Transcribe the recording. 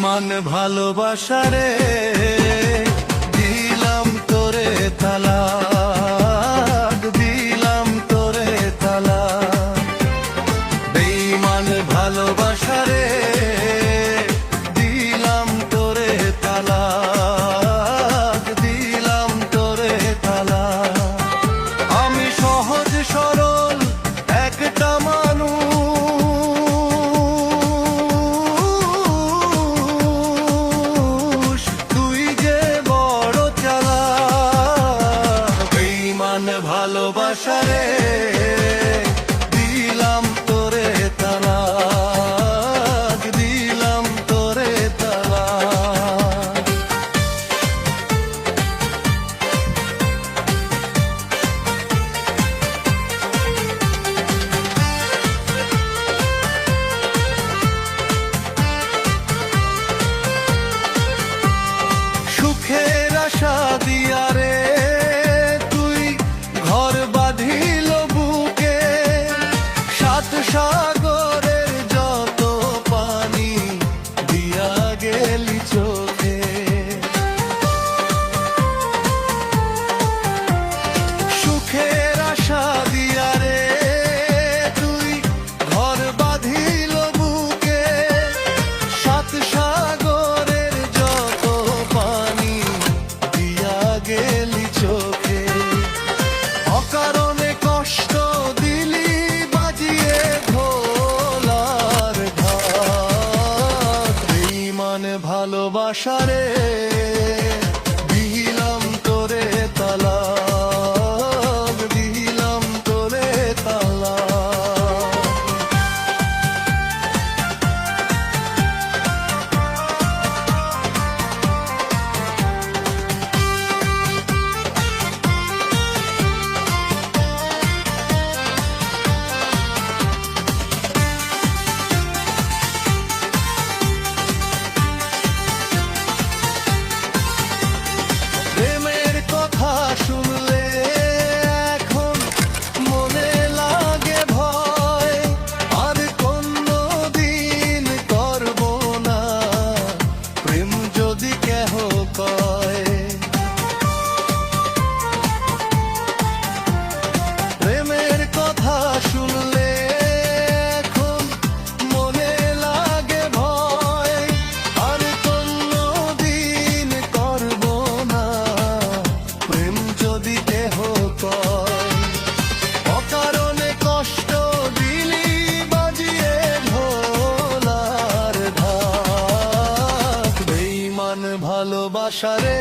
বেঈমান ভালোবাসা রে দিলাম তোরে তালাক, দিলাম তোরে তালাক। বেঈমান ভালোবাসা রে দিলাম তোরে তালাক, দিলাম তোরে তালাক। আমি সহজ সরল একটা মানুষ, তুই যে বড় চালাক। বেঈমান ভালোবাসা রে দিলাম তোরে তালাক, দিলাম তোরে তালাক। সুখের আশা দিয়া রে তুই ঘর বাঁধিল বুকে, সাত সাগরের যত পানি দিয়া গেলি চোখে। সুখের আশা দিয়া রে তুই ঘর বাঁধিল বুকে, সাত সাগরের যত পানি দিয়া গেলি চোখে। অকারণে কষ্ট দিলি বাজিয়ে ভোলার ঘাট। বেঈমান ভালোবাসা রে দিলাম তোরে তালাক, দিলাম তোরে তালাক। প্রেমের কথা শুনলে এখন মনে লাগে ভয়, আর কোনদিন করব না প্রেম যদি কেহ কয়। প্রেমের কথা শুনলে এখন মনে লাগে ভয়, আর কোনদিন করব না প্রেম যদি কেহ কয়। অকারণে কষ্ট দিলি বাজিয়ে ঢোলার ঢাক। বেঈমান ভালোবাসা রে